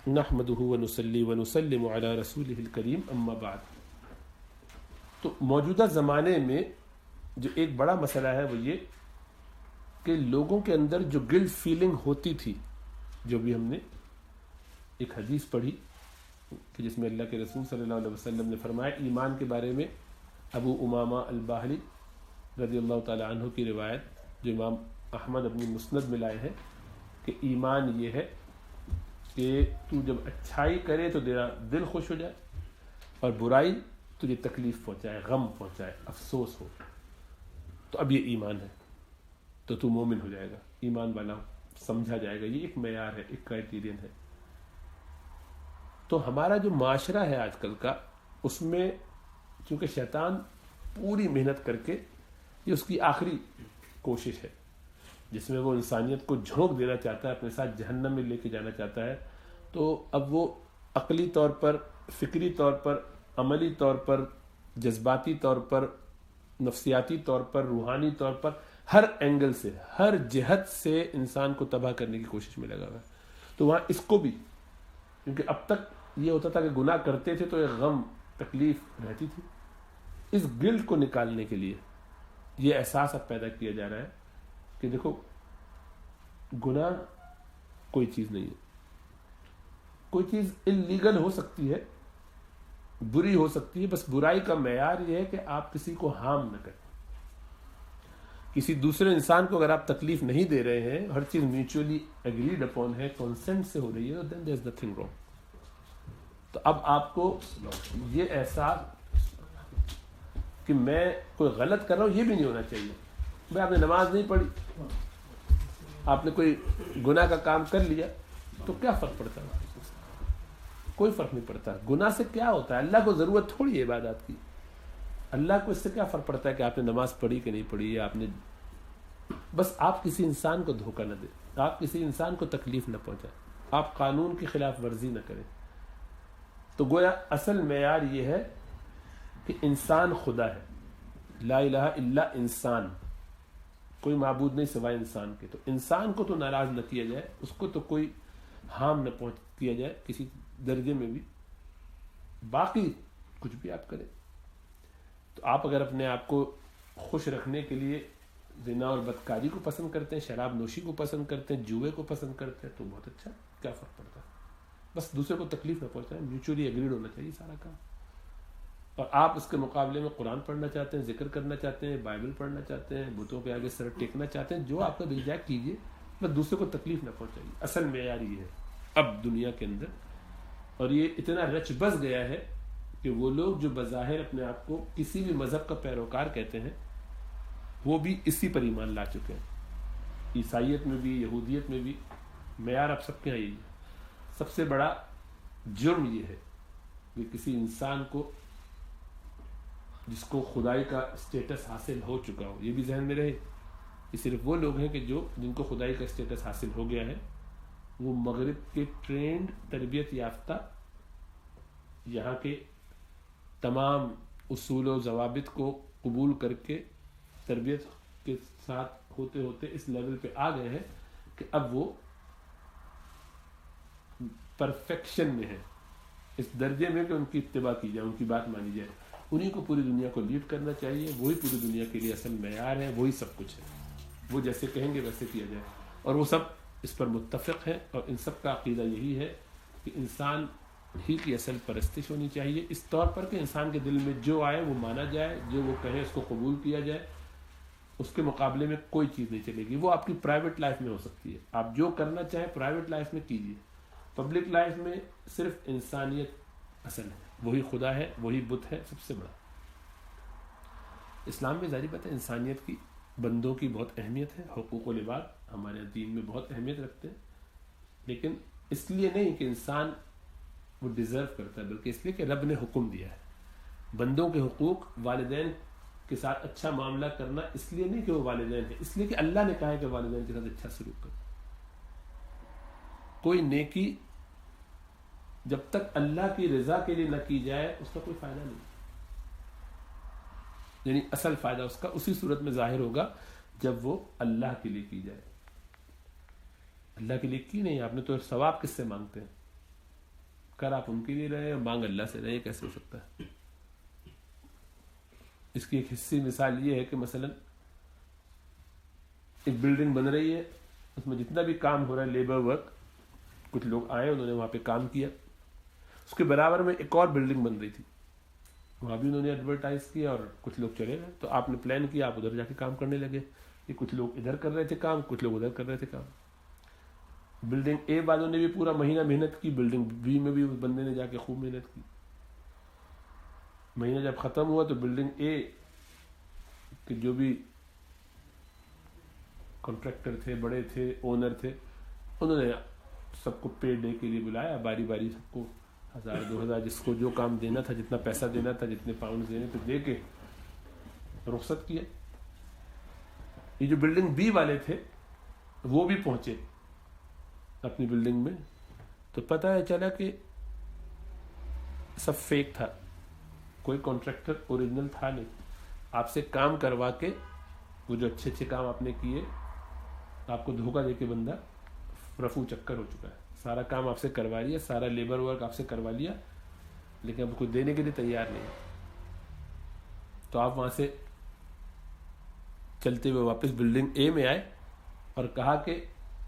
نحمده ونصلي ونسلم على رسوله الکریم اما بعد. تو موجودہ زمانے میں جو ایک بڑا مسئلہ ہے وہ یہ کہ لوگوں کے اندر جو گلٹ فیلنگ ہوتی تھی، جو بھی ہم نے ایک حدیث پڑھی کہ جس میں اللہ کے رسول صلی اللہ علیہ وسلم نے فرمایا، ایمان کے بارے میں ابو امامہ الباہلی رضی اللہ تعالی عنہ کی روایت جو امام احمد اپنی مسند میں لائے ہیں کہ ایمان یہ ہے کہ تو جب اچھائی کرے تو تیرا دل خوش ہو جائے اور برائی تجھے تکلیف پہنچائے، غم پہنچائے، افسوس ہو، تو اب یہ ایمان ہے، تو مومن ہو جائے گا، ایمان والا سمجھا جائے گا. یہ ایک معیار ہے، ایک کرائٹیرین ہے. تو ہمارا جو معاشرہ ہے آج کل کا، اس میں چونکہ شیطان پوری محنت کر کے، یہ اس کی آخری کوشش ہے جس میں وہ انسانیت کو جھونک دینا چاہتا ہے، اپنے ساتھ جہنم میں لے کے جانا چاہتا ہے. تو اب وہ عقلی طور پر، فکری طور پر، عملی طور پر، جذباتی طور پر، نفسیاتی طور پر، روحانی طور پر، ہر اینگل سے، ہر جہت سے انسان کو تباہ کرنے کی کوشش میں لگا ہوا ہے. تو وہاں اس کو بھی، کیونکہ اب تک یہ ہوتا تھا کہ گناہ کرتے تھے تو ایک غم، تکلیف رہتی تھی، اس گلٹ کو نکالنے کے لیے یہ احساس اب پیدا کیا جا رہا ہے کہ دیکھو گناہ کوئی چیز نہیں ہے. کوئی چیز انلیگل ہو سکتی ہے، بری ہو سکتی ہے، بس برائی کا معیار یہ ہے کہ آپ کسی کو ہارم نہ کریں. کسی دوسرے انسان کو اگر آپ تکلیف نہیں دے رہے ہیں، ہر چیز میوچولی ایگریڈ اپون ہے، کنسنٹ سے ہو رہی ہے، دین دیر از نتھنگ رانگ. تو اب آپ کو یہ احساس کہ میں کوئی غلط کر رہا ہوں یہ بھی نہیں ہونا چاہیے. بھائی آپ نے نماز نہیں پڑھی، آپ نے کوئی گناہ کا کام کر لیا تو کیا فرق پڑتا ہے؟ کوئی فرق نہیں پڑتا. گناہ سے کیا ہوتا ہے؟ اللہ کو ضرورت تھوڑی ہے عبادات کی. اللہ کو اس سے کیا فرق پڑتا ہے کہ آپ نے نماز پڑھی کہ نہیں پڑھی، یا آپ نے، بس آپ کسی انسان کو دھوکہ نہ دیں، آپ کسی انسان کو تکلیف نہ پہنچائیں، آپ قانون کی خلاف ورزی نہ کریں. تو گویا اصل معیار یہ ہے کہ انسان خدا ہے، لا الہ الا انسان، کوئی معبود نہیں سوائے انسان کے. تو انسان کو تو ناراض نہ کیا جائے، اس کو تو کوئی ہارم نہ پہنچ کیا جائے کسی درجے میں بھی. باقی کچھ بھی آپ کریں. تو آپ اگر اپنے آپ کو خوش رکھنے کے لیے زنا اور بدکاری کو پسند کرتے ہیں، شراب نوشی کو پسند کرتے ہیں، جوئے کو پسند کرتے ہیں، تو بہت اچھا، کیا فرق پڑتا ہے؟ بس دوسرے کو تکلیف نہ پہنچائیں، میوچولی ایگریڈ ہونا چاہیے سارا کام. اور آپ اس کے مقابلے میں قرآن پڑھنا چاہتے ہیں، ذکر کرنا چاہتے ہیں، بائبل پڑھنا چاہتے ہیں، بتوں کے آگے سر ٹیکنا چاہتے ہیں، جو آپ کا دل جائے کیجیے، بس دوسرے کو تکلیف نہ پہنچائیے. اصل معیار یہ ہے اب دنیا کے اندر. اور یہ اتنا رچ بس گیا ہے کہ وہ لوگ جو بظاہر اپنے آپ کو کسی بھی مذہب کا پیروکار کہتے ہیں، وہ بھی اسی پر ایمان لا چکے ہیں. عیسائیت میں بھی، یہودیت میں بھی معیار اب سب کے یہی ہے. سب سے بڑا جرم یہ ہے کہ کسی انسان کو جس کو خدائی کا اسٹیٹس حاصل ہو چکا ہو، یہ بھی ذہن میں رہے، یہ صرف وہ لوگ ہیں کہ جن کو خدائی کا اسٹیٹس حاصل ہو گیا ہے، وہ مغرب کے ٹرینڈ، تربیت یافتہ، یہاں کے تمام اصول و ضوابط کو قبول کر کے تربیت کے ساتھ ہوتے ہوتے اس لیول پہ آ گئے ہیں کہ اب وہ پرفیکشن میں ہے، اس درجے میں کہ ان کی اتباع کی جائے، ان کی بات مانی جائے. انہی کو پوری دنیا کو لیڈ کرنا چاہیے، وہی پوری دنیا کے لیے اصل معیار ہے، وہی سب کچھ ہے. وہ جیسے کہیں گے ویسے کیا جائے. اور وہ سب اس پر متفق ہیں، اور ان سب کا عقیدہ یہی ہے کہ انسان ہی کی اصل پرستش ہونی چاہیے، اس طور پر کہ انسان کے دل میں جو آئے وہ مانا جائے، جو وہ کہے اس کو قبول کیا جائے. اس کے مقابلے میں کوئی چیز نہیں چلے گی. وہ آپ کی پرائیویٹ لائف میں ہو سکتی ہے، آپ جو کرنا چاہیں پرائیویٹ لائف میں کیجیے. پبلک لائف میں صرف انسانیت اصل ہے، وہی خدا ہے، وہی بت ہے سب سے بڑا. اسلام میں ظاہری بات ہے انسانیت کی، بندوں کی بہت اہمیت ہے. حقوق العباد ہمارے دین میں بہت اہمیت رکھتے ہیں، لیکن اس لیے نہیں کہ انسان وہ ڈیزرو کرتا ہے، بلکہ اس لیے کہ رب نے حکم دیا ہے. بندوں کے حقوق، والدین کے ساتھ اچھا معاملہ کرنا، اس لیے نہیں کہ وہ والدین ہیں، اس لیے کہ اللہ نے کہا ہے کہ والدین کے ساتھ اچھا سلوک کرو. کوئی نیکی جب تک اللہ کی رضا کے لیے نہ کی جائے اس کا کوئی فائدہ نہیں. یعنی اصل فائدہ اس کا اسی صورت میں ظاہر ہوگا جب وہ اللہ کے لیے کی جائے. اللہ کے لیے کی نہیں، آپ نے تو ثواب کس سے مانگتے ہیں؟ کر آپ ان کے لیے رہے ہیں اور مانگ اللہ سے رہے، کیسے ہو سکتا ہے؟ اس کی ایک حصی مثال یہ ہے کہ مثلا ایک بلڈنگ بن رہی ہے، اس میں جتنا بھی کام ہو رہا ہے لیبر ورک، کچھ لوگ آئے انہوں نے وہاں پہ کام کیا، اس کے برابر میں ایک اور بلڈنگ بن رہی تھی، وہاں بھی انہوں نے ایڈورٹائز کیا اور کچھ لوگ چلے گئے، تو آپ نے پلان کیا، آپ ادھر جا کے کام کرنے لگے، یہ کچھ لوگ ادھر کر رہے تھے کام، کچھ لوگ ادھر کر رہے تھے کام۔ بلڈنگ اے والوں نے بھی پورا مہینہ محنت کی، بلڈنگ بی میں بھی اس بندے نے جا کے خوب محنت کی۔ مہینہ جب ختم ہوا تو بلڈنگ اے کے جو بھی کانٹریکٹر تھے، بڑے تھے، اونر تھے، انہوں نے سب کو پے ڈے کے لیے بلایا، باری باری سب کو 1000 2000 جس کو جو کام دینا تھا، جتنا پیسہ دینا تھا، جتنے پاؤنڈ دینے تھے، دے کے رخصت کیا۔ یہ جو بلڈنگ بی والے تھے وہ بھی پہنچے اپنی بلڈنگ میں، تو پتہ ہے چلا کہ سب فیک تھا، کوئی کانٹریکٹر اوریجنل تھا نہیں، آپ سے کام کروا کے وہ جو اچھے اچھے کام آپ نے کیے، آپ کو دھوکہ دے کے بندہ رفو چکر ہو چکا ہے، سارا کام آپ سے کروا لیا، سارا لیبر ورک آپ سے کروا لیا، لیکن اب کچھ دینے کے لیے تیار نہیں۔ تو آپ وہاں سے چلتے ہوئے واپس بلڈنگ اے میں آئے اور کہا کہ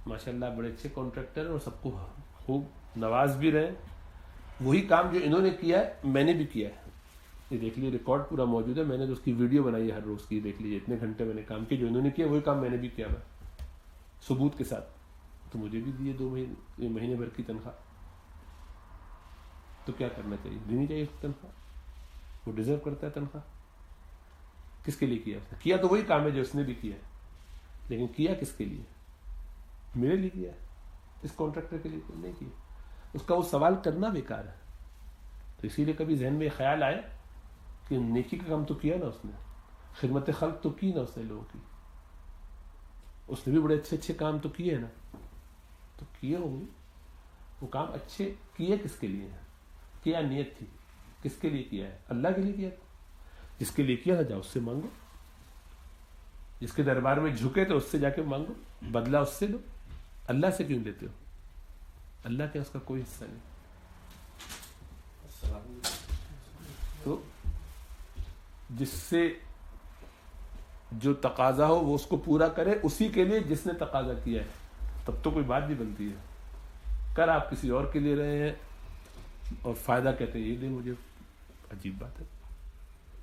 ماشاءاللہ بڑے اچھے کانٹریکٹر اور سب کو خوب نواز بھی رہے، وہی کام جو انہوں نے کیا ہے میں نے بھی کیا ہے، یہ دیکھ لیجیے ریکارڈ پورا موجود ہے، میں نے تو اس کی ویڈیو بنائی ہے ہر روز کی، دیکھ لیجیے اتنے گھنٹے میں نے کام کیا، جو انہوں نے کیا وہی کام میں نے بھی کیا ہے ثبوت کے ساتھ، تو مجھے بھی دیے 2 مہینے بھر کی تنخواہ، تو کیا کرنا چاہیے؟ دینی چاہیے تنخواہ، وہ ڈیزرو کرتا ہے تنخواہ۔ کس کے لیے کیا اس نے؟ کیا تو وہی کام ہے جو اس نے بھی کیا ہے، لیکن کیا کس کے لیے؟ میرے لیے کیا ہے، اس کانٹریکٹر کے لیے نہیں کیا، اس کا وہ سوال کرنا بیکار ہے۔ تو اسی لیے کبھی ذہن میں یہ خیال آئے کہ نیکی کا کام تو کیا نا اس نے، خدمت خلق تو کی نا اس نے لوگوں کی، اس نے بھی بڑے اچھے اچھے کام تو کیے نا، تو کیے ہوں گے وہ کام اچھے کیے کس کے لیے ہیں، کیا نیت تھی، کس کے لیے کیا ہے؟ اللہ کے لیے کیا تھا، جس کے لیے کیا تھا جاؤ اس سے مانگو، جس کے دربار میں جھکے تو اس سے جا کے مانگو، بدلہ اس سے لو، اللہ سے کیوں لیتے ہو؟ اللہ کے اس کا کوئی حصہ نہیں۔ تو جس سے جو تقاضا ہو وہ اس کو پورا کرے اسی کے لیے جس نے تقاضا کیا ہے، تب تو کوئی بات بھی بنتی ہے۔ کر آپ کسی اور کے لیے رہے ہیں اور فائدہ کہتے ہیں یہ دے مجھے، عجیب بات ہے۔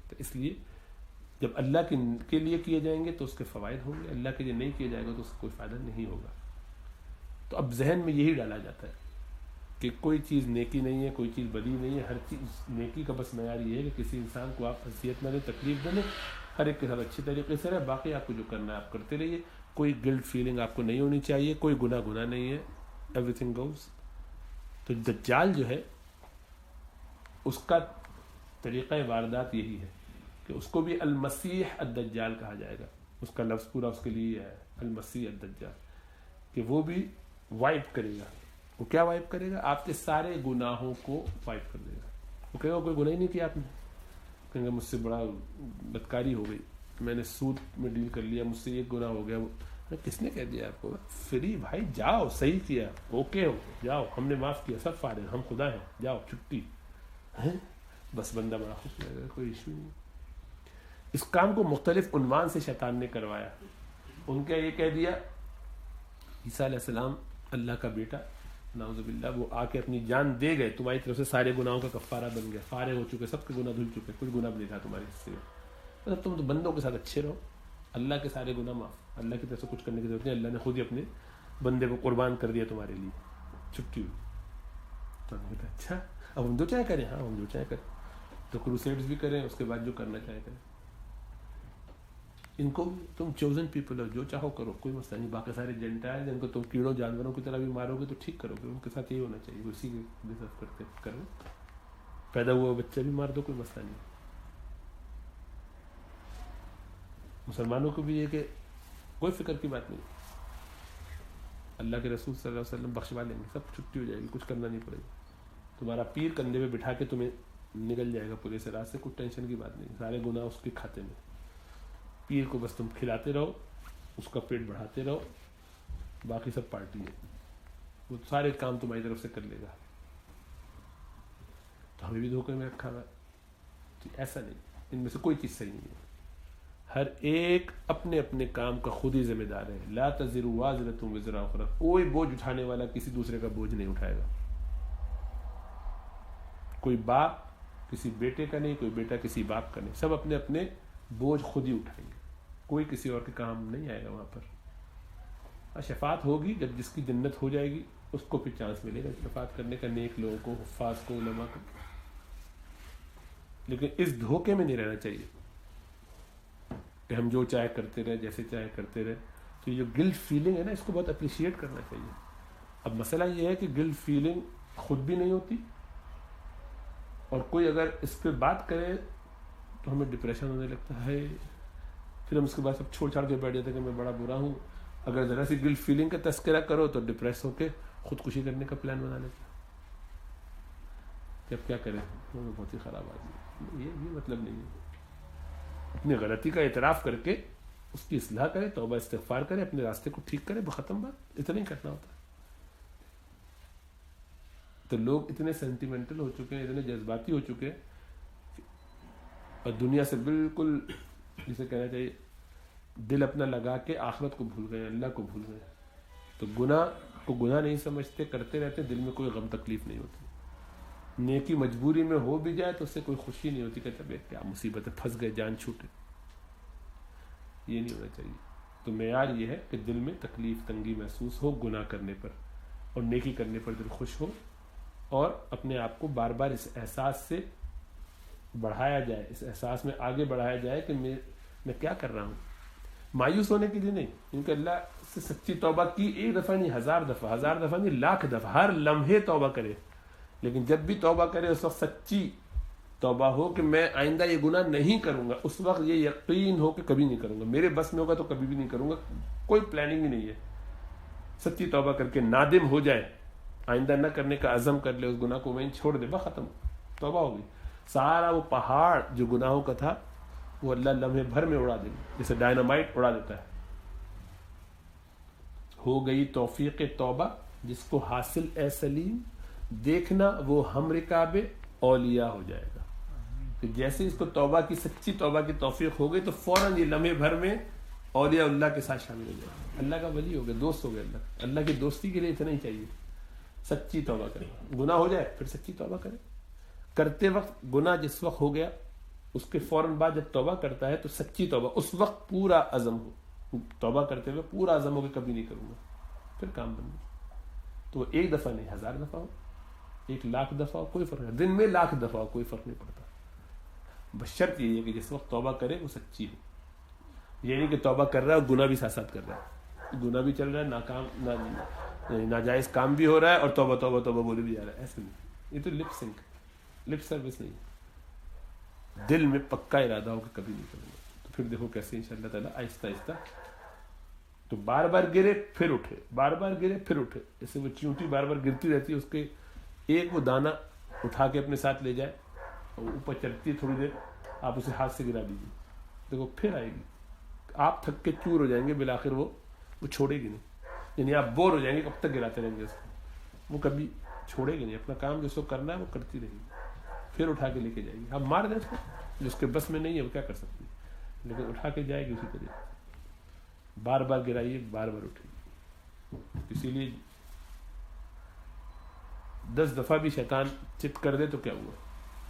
تو اس لیے جب اللہ کے لیے کیے جائیں گے تو اس کے فوائد ہوں گے، اللہ کے لیے نہیں کیا جائے گا تو اس کا کوئی فائدہ نہیں ہوگا۔ تو اب ذہن میں یہی ڈالا جاتا ہے کہ کوئی چیز نیکی نہیں ہے، کوئی چیز بدی نہیں ہے، ہر چیز نیکی کا بس معیار یہ ہے کہ کسی انسان کو آپ اذیت نہ دیں، تکلیف نہ دیں، ہر ایک کے ساتھ اچھی طریقے سے رہیں، باقی آپ کو جو کرنا ہے آپ کرتے رہیے، کوئی گلٹ فیلنگ آپ کو نہیں ہونی چاہیے، کوئی گناہ نہیں ہے، ایوری تھنگ گوز۔ تو دجال جو ہے اس کا طریقہ واردات یہی ہے کہ اس کو بھی المسیح الدجال کہا جائے گا، اس کا لفظ پورا اس کے لیے ہے المسیح الدجال، کہ وہ بھی وائپ کرے گا۔ وہ کیا وائپ کرے گا؟ آپ کے سارے گناہوں کو وائپ کر دے گا۔ وہ کہے گا کوئی گناہ ہی نہیں کیا آپ نے، کہیں گے مجھ سے بڑا بدکاری ہو گئی، میں نے سود میں ڈیل کر لیا، مجھ سے یہ گناہ ہو گیا، کس نے کہہ دیا آپ کو؟ فری بھائی، جاؤ، صحیح کیا، اوکے ہو، جاؤ، ہم نے معاف کیا، سب فارغ، ہم خدا ہیں، جاؤ چھٹی، بس بندہ بڑا خوش رہے گا، کوئی ایشو نہیں۔ اس کام کو مختلف عنوان سے شیطان نے کروایا، ان کا یہ کہہ دیا عیسیٰ علیہ السلام اللہ کا بیٹا، نعوذ باللہ، وہ آ کے اپنی جان دے گئے، تمہاری طرف سے سارے گناہوں کا کفارہ بن گیا، فارغ ہو چکے، سب کے گناہ دھل چکے، کچھ گناہ بھی نہیں تھا تمہارے حصے میں، مطلب تم تو بندوں کے ساتھ اچھے رہو، اللہ کے سارے گناہ معاف، اللہ کی طرف سے کچھ کرنے کی ضرورت نہیں، اللہ نے خود ہی اپنے بندے کو قربان کر دیا تمہارے لیے، چھٹی ہوئی۔ تو ہم کہتے ہیں اچھا اب ہم جو چاہے کریں، ہاں ہم جو چاہے کریں، تو کروسیڈز بھی کریں، اس کے بعد جو کرنا چاہے کریں، ان کو تم چوزن پیپل ہو، جو چاہو کرو، کوئی مسئلہ نہیں، باقی سارے جنٹائل جن کو تم کیڑوں جانوروں کی طرح بھی مارو گے تو ٹھیک کرو گے، ان کے ساتھ یہی ہونا چاہیے، اسی کے ڈیزرو کرتے کرو، پیدا ہوا بچہ بھی مار دو، کوئی مسئلہ نہیں۔ مسلمانوں کو بھی یہ کہ کوئی فکر کی بات نہیں، اللہ کے رسول صلی اللہ علیہ وسلم بخشوا لیں گے، سب چھٹی ہو جائے گی، کچھ کرنا نہیں پڑے گا، تمہارا پیر کندھے پہ بٹھا کے تمہیں نکل جائے گا پورے سے رات سے، کچھ ٹینشن کی بات نہیں، سارے گناہ اس کے کھاتے میں، پیر کو بس تم کھلاتے رہو، اس کا پیٹ بڑھاتے رہو، باقی سب پارٹی ہے، وہ سارے کام تمہاری طرف سے کر لے گا۔ تو ہمیں بھی دھوکے میں رکھا ہوا ہے. تو ایسا نہیں, ان میں سے کوئی چیز صحیح نہیں ہے. ہر ایک اپنے اپنے کام کا خود ہی ذمہ دار ہے. لا تزر وازرۃ وزر اخرى, کوئی بوجھ اٹھانے والا کسی دوسرے کا بوجھ نہیں اٹھائے گا. کوئی باپ کسی بیٹے کا نہیں, کوئی بیٹا کسی باپ کا نہیں, سب اپنے اپنے بوجھ خود ہی اٹھائیں گے. کوئی کسی اور کے کام نہیں آئے گا وہاں پر. شفاعت ہوگی جب جس کی جنت ہو جائے گی اس کو پھر چانس ملے گا شفاعت کرنے کا, نیک لوگوں کو, حفاظ کو, علماء کو. لیکن اس دھوکے میں نہیں رہنا چاہیے کہ ہم جو چاہے کرتے رہے, جیسے چاہے کرتے رہے. تو یہ جو گلٹ فیلنگ ہے نا, اس کو بہت اپریشیٹ کرنا چاہیے. اب مسئلہ یہ ہے کہ گلٹ فیلنگ خود بھی نہیں ہوتی, اور کوئی اگر اس پہ بات کرے تو ہمیں ڈپریشن ہونے لگتا ہے. پھر ہم اس کے بعد سب چھوڑ چھاڑ کے بیٹھ جاتے ہیں کہ میں بڑا برا ہوں. اگر ذرا سی گلٹ فیلنگ کا تذکرہ کرو تو ڈپریس ہو کے خودکشی کرنے کا پلان بنا لیتے ہیں کہ اب کیا کریں, بہت ہی خراب آدمی. یہ مطلب نہیں ہے. اپنی غلطی کا اعتراف کر کے اس کی اصلاح کرے, توبہ استغفار کرے, اپنے راستے کو ٹھیک کرے, ختم بات. اتنا ہی کرنا ہوتا ہے. تو لوگ اتنے سینٹیمنٹل ہو چکے ہیں, اتنے جذباتی ہو چکے ہیں, اور دنیا سے بالکل جسے کہنا چاہیے دل اپنا لگا کے آخرت کو بھول گئے, اللہ کو بھول گئے. تو گناہ کو گناہ نہیں سمجھتے, کرتے رہتے, دل میں کوئی غم تکلیف نہیں ہوتی. نیکی مجبوری میں ہو بھی جائے تو اس سے کوئی خوشی نہیں ہوتی, کہتے ہیں کیا مصیبت ہے, پھنس گئے, جان چھوٹے. یہ نہیں ہونا چاہیے. تو معیار یہ ہے کہ دل میں تکلیف تنگی محسوس ہو گناہ کرنے پر, اور نیکی کرنے پر دل خوش ہو, اور اپنے آپ کو بار بار اس احساس سے بڑھایا جائے, اس احساس میں آگے بڑھایا جائے کہ میں کیا کر رہا ہوں. مایوس ہونے کے لیے نہیں, کیونکہ اللہ سے سچی توبہ کی ایک دفعہ نہیں, 1000 دفعہ, 1000 دفعہ نہیں, 1,00,000 دفعہ, ہر لمحے توبہ کرے. لیکن جب بھی توبہ کرے اس وقت سچی توبہ ہو کہ میں آئندہ یہ گناہ نہیں کروں گا. اس وقت یہ یقین ہو کہ کبھی نہیں کروں گا, میرے بس میں ہوگا تو کبھی بھی نہیں کروں گا, کوئی پلاننگ ہی نہیں ہے. سچی توبہ کر کے نادم ہو جائے, آئندہ نہ کرنے کا عزم کر لے, اس گناہ کو وہیں چھوڑ دے, بس ختم, توبہ ہوگی. سارا وہ پہاڑ جو گناہوں کا تھا وہ اللہ لمحے بھر میں اڑا دے, جیسے ڈائنامائٹ اڑا دیتا ہے. ہو گئی توفیق توبہ جس کو حاصل اے سلیم, دیکھنا وہ ہم رکاب اولیاء ہو جائے گا. کہ جیسے اس کو توبہ کی, سچی توبہ کی توفیق ہو گئی تو فوراً یہ لمحے بھر میں اولیاء اللہ کے ساتھ شامل ہو جائے گا, اللہ کا ولی ہو گیا, دوست ہو گیا. اللہ کی دوستی کے لیے اتنا ہی چاہیے, سچی توبہ کرے. گناہ ہو جائے پھر سچی توبہ کرے. کرتے وقت گناہ جس وقت ہو گیا اس کے فوراً بعد جب توبہ کرتا ہے تو سچی توبہ, اس وقت پورا عزم ہو, توبہ کرتے ہوئے پورا عزم ہو کہ کبھی نہیں کروں گا, پھر کام بن گیا. تو وہ ایک دفعہ نہیں, 1000 دفعہ ہو, 1,00,000 دفعہ ہو, کوئی فرق نہیں. دن میں 1,00,000 دفعہ ہو, کوئی فرق نہیں پڑتا. بس شرط یہ ہے کہ جس وقت توبہ کرے وہ سچی ہو. یہ نہیں کہ توبہ کر رہا ہے اور گناہ بھی ساتھ ساتھ کر رہا ہے, گناہ بھی چل رہا ہے, ناکام ناجائز کام بھی ہو رہا ہے, اور توبہ توبہ توبہ بولے بھی جا رہا ہے. ایسے نہیں, یہ تو لپ سنک, لپ سروس نہیں. دل میں پکا ارادہ ہو کہ کبھی نہیں کروں گا. تو پھر دیکھو کیسے انشاءاللہ تعالیٰ آہستہ آہستہ, تو بار بار گرے پھر اٹھے, بار بار گرے پھر اٹھے. جیسے وہ چیونٹی بار بار گرتی رہتی ہے, اس کے ایک وہ دانہ اٹھا کے اپنے ساتھ لے جائے, اور اوپر چلتی ہے تھوڑی دیر, آپ اسے ہاتھ سے گرا دیجیے, دیکھو پھر آئے گی. آپ تھک کے چور ہو جائیں گے, بالآخر وہ چھوڑے گی نہیں. یعنی آپ بور ہو جائیں گے, کب تک گراتے رہیں گے اس کو, وہ کبھی چھوڑے گی نہیں. اپنا کام جس کو کرنا ہے وہ کرتی رہے گی, پھر اٹھا کے لے کے جائے گی. آپ مار دیں اس کو, جو اس کے بس میں نہیں ہے وہ کیا کر سکتی, لیکن اٹھا کے جائے گی اسی طریقے سے. بار بار گرائیے, بار بار اٹھے گی. اسی لیے 10 دفعہ بھی شیطان چت کر دے تو کیا ہوا,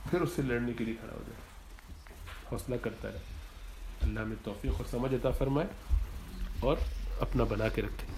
پھر اس سے لڑنے کے لیے کھڑا ہو جائے, حوصلہ کرتا رہے. اللہ میں توفیق اور سمجھ عطا فرمائے اور اپنا بنا کے رکھے.